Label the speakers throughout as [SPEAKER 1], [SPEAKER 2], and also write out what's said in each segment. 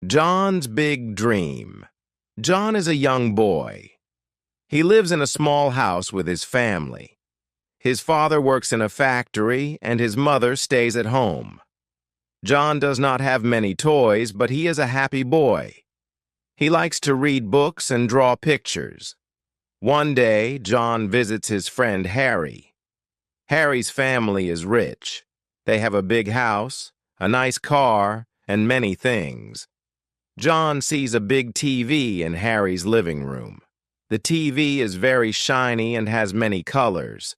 [SPEAKER 1] John's Big Dream. John is a young boy. He lives in a small house with his family. His father works in a factory and his mother stays at home. John does not have many toys, but he is a happy boy. He likes to read books and draw pictures. One day, John visits his friend Harry. Harry's family is rich. They have a big house, a nice car, and many things. John sees a big TV in Harry's living room. The TV is very shiny and has many colors.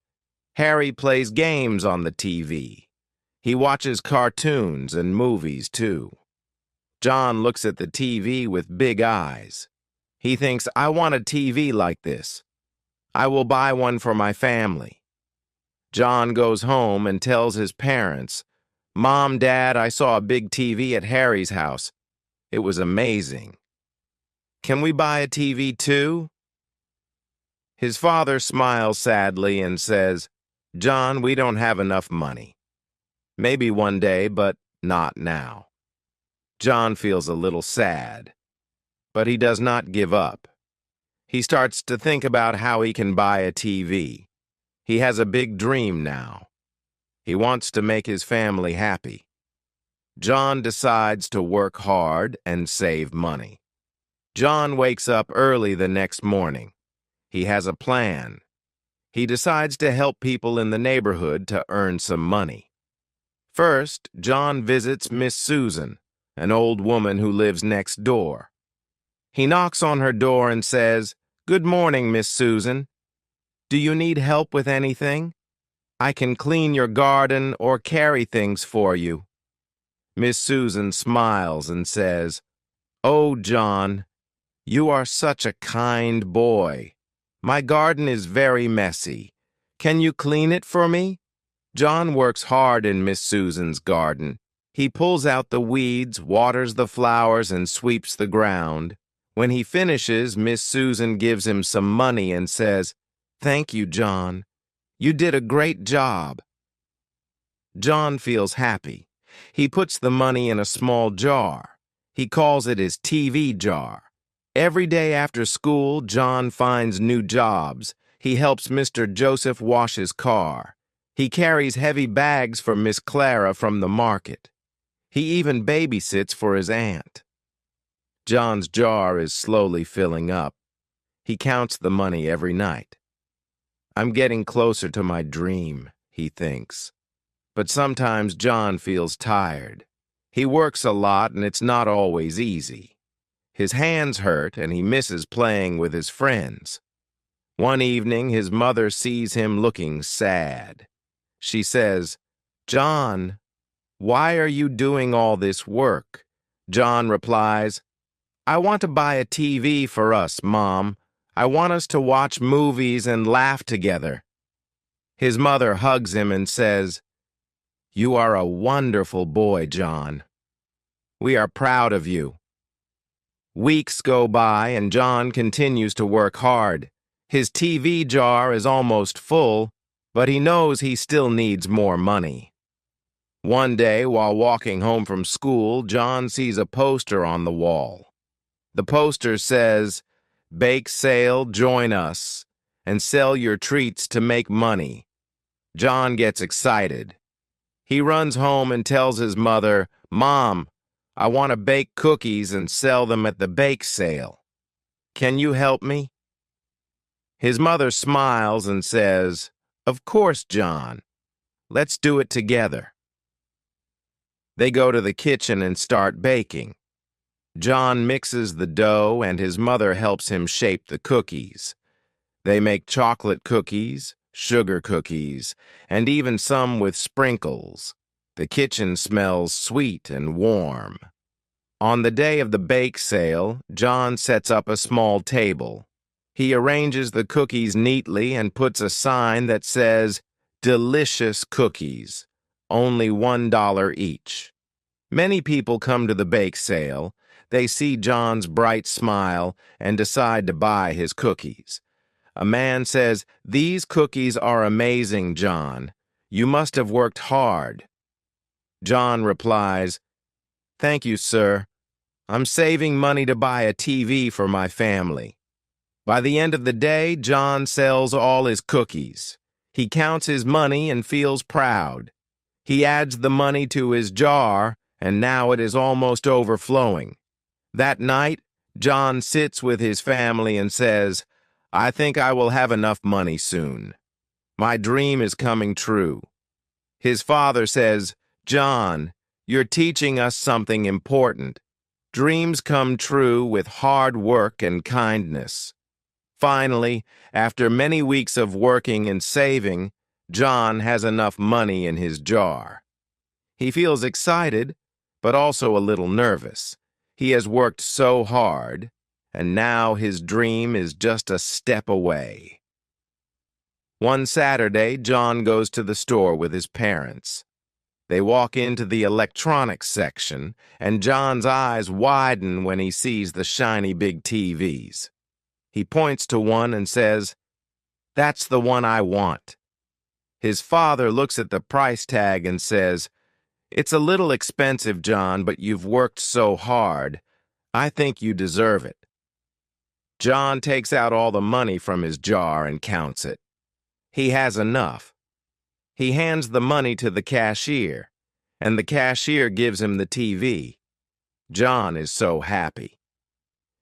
[SPEAKER 1] Harry plays games on the TV. He watches cartoons and movies too. John looks at the TV with big eyes. He thinks, I want a TV like this. I will buy one for my family. John goes home and tells his parents, Mom, Dad, I saw a big TV at Harry's house. It was amazing. Can we buy a TV too? His father smiles sadly and says, John, we don't have enough money. Maybe one day, but not now. John feels a little sad, but he does not give up. He starts to think about how he can buy a TV. He has a big dream now. He wants to make his family happy. John decides to work hard and save money. John wakes up early the next morning. He has a plan. He decides to help people in the neighborhood to earn some money. First, John visits Miss Susan, an old woman who lives next door. He knocks on her door and says, Good morning, Miss Susan. Do you need help with anything? I can clean your garden or carry things for you. Miss Susan smiles and says, Oh, John, you are such a kind boy. My garden is very messy. Can you clean it for me? John works hard in Miss Susan's garden. He pulls out the weeds, waters the flowers, and sweeps the ground. When he finishes, Miss Susan gives him some money and says, Thank you, John. You did a great job. John feels happy. He puts the money in a small jar. He calls it his TV jar. Every day after school, John finds new jobs. He helps Mr. Joseph wash his car. He carries heavy bags for Miss Clara from the market. He even babysits for his aunt. John's jar is slowly filling up. He counts the money every night. I'm getting closer to my dream, he thinks. But sometimes John feels tired. He works a lot and it's not always easy. His hands hurt and he misses playing with his friends. One evening, his mother sees him looking sad. She says, John, why are you doing all this work? John replies, I want to buy a TV for us, Mom. I want us to watch movies and laugh together. His mother hugs him and says, You are a wonderful boy, John. We are proud of you. Weeks go by and John continues to work hard. His TV jar is almost full, but he knows he still needs more money. One day, while walking home from school, John sees a poster on the wall. The poster says, Bake sale, join us, and sell your treats to make money. John gets excited. He runs home and tells his mother, Mom, I want to bake cookies and sell them at the bake sale. Can you help me? His mother smiles and says, Of course, John. Let's do it together. They go to the kitchen and start baking. John mixes the dough and his mother helps him shape the cookies. They make chocolate cookies, sugar cookies, and even some with sprinkles. The kitchen smells sweet and warm. On the day of the bake sale, John sets up a small table. He arranges the cookies neatly and puts a sign that says, Delicious cookies, only $1 each. Many people come to the bake sale. They see John's bright smile and decide to buy his cookies. A man says, These cookies are amazing, John. You must have worked hard. John replies, Thank you, sir. I'm saving money to buy a TV for my family. By the end of the day, John sells all his cookies. He counts his money and feels proud. He adds the money to his jar, and now it is almost overflowing. That night, John sits with his family and says, "I think I will have enough money soon. My dream is coming true." His father says, "John, you're teaching us something important. Dreams come true with hard work and kindness." Finally, after many weeks of working and saving, John has enough money in his jar. He feels excited, but also a little nervous. He has worked so hard, and now his dream is just a step away. One Saturday, John goes to the store with his parents. They walk into the electronics section, and John's eyes widen when he sees the shiny big TVs. He points to one and says, "That's the one I want." His father looks at the price tag and says, "It's a little expensive, John, but you've worked so hard. I think you deserve it." John takes out all the money from his jar and counts it. He has enough. He hands the money to the cashier, and the cashier gives him the TV. John is so happy.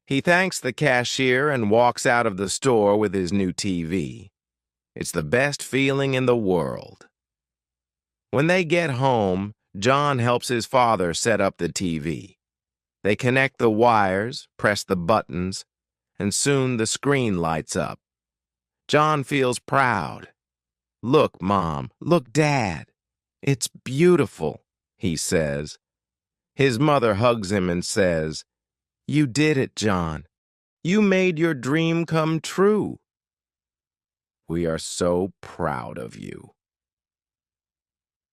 [SPEAKER 1] He thanks the cashier and walks out of the store with his new TV. It's the best feeling in the world. When they get home, John helps his father set up the TV. They connect the wires, press the buttons, and soon the screen lights up. John feels proud. "Look, Mom, look, Dad. It's beautiful," he says. His mother hugs him and says, "You did it, John. You made your dream come true. We are so proud of you."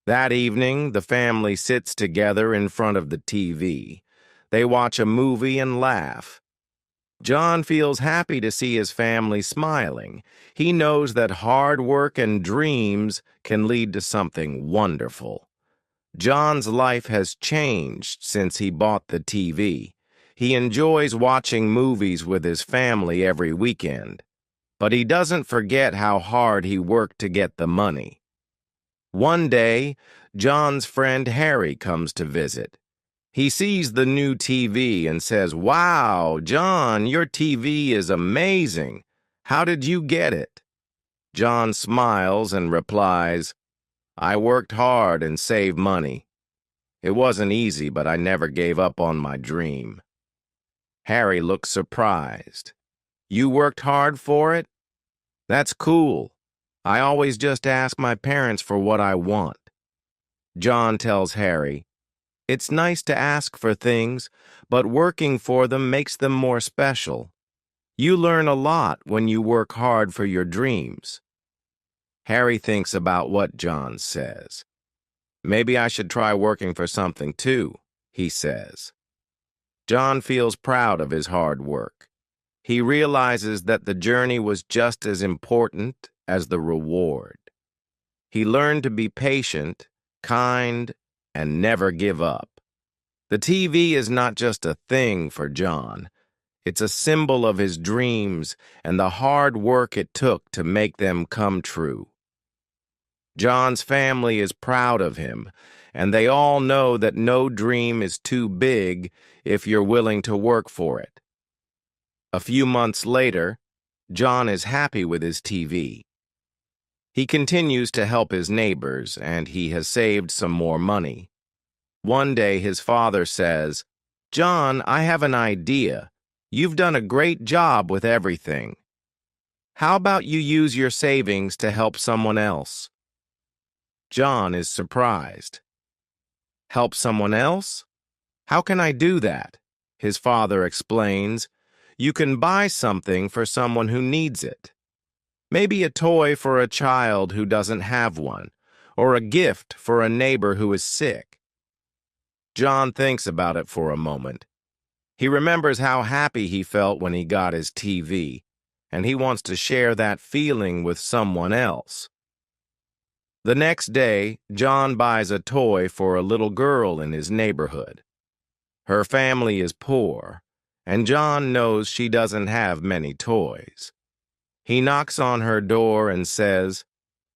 [SPEAKER 1] That evening, the family sits together in front of the TV. They watch a movie and laugh. John feels happy to see his family smiling. He knows that hard work and dreams can lead to something wonderful. John's life has changed since he bought the TV. He enjoys watching movies with his family every weekend. But he doesn't forget how hard he worked to get the money. One day, John's friend Harry comes to visit. He sees the new TV and says, "Wow, John, your TV is amazing. How did you get it?" John smiles and replies, "I worked hard and saved money. It wasn't easy, but I never gave up on my dream." Harry looks surprised. "You worked hard for it? That's cool. I always just ask my parents for what I want." John tells Harry, "It's nice to ask for things, but working for them makes them more special. You learn a lot when you work hard for your dreams." Harry thinks about what John says. "Maybe I should try working for something too," he says. John feels proud of his hard work. He realizes that the journey was just as important as the reward. He learned to be patient, kind, and never give up. The TV is not just a thing for John. It's a symbol of his dreams and the hard work it took to make them come true. John's family is proud of him, and they all know that no dream is too big if you're willing to work for it. A few months later, John is happy with his TV. He continues to help his neighbors, and he has saved some more money. One day his father says, "John, I have an idea. You've done a great job with everything. How about you use your savings to help someone else?" John is surprised. "Help someone else? How can I do that?" His father explains, "You can buy something for someone who needs it. Maybe a toy for a child who doesn't have one, or a gift for a neighbor who is sick." John thinks about it for a moment. He remembers how happy he felt when he got his TV, and he wants to share that feeling with someone else. The next day, John buys a toy for a little girl in his neighborhood. Her family is poor, and John knows she doesn't have many toys. He knocks on her door and says,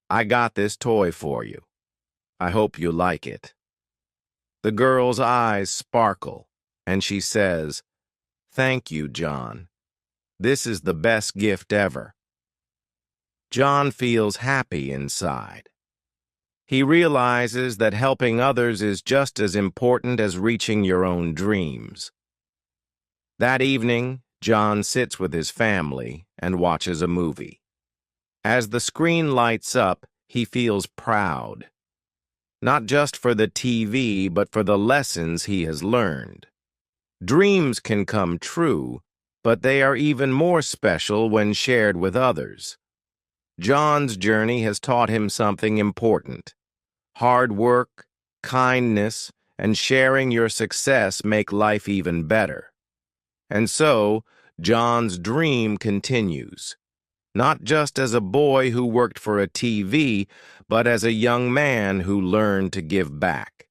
[SPEAKER 1] "I got this toy for you. I hope you like it." The girl's eyes sparkle, and she says, "Thank you, John. This is the best gift ever." John feels happy inside. He realizes that helping others is just as important as reaching your own dreams. That evening, John sits with his family and watches a movie. As the screen lights up, he feels proud. Not just for the TV, but for the lessons he has learned. Dreams can come true, but they are even more special when shared with others. John's journey has taught him something important. Hard work, kindness, and sharing your success make life even better. And so, John's dream continues, not just as a boy who worked for a TV, but as a young man who learned to give back.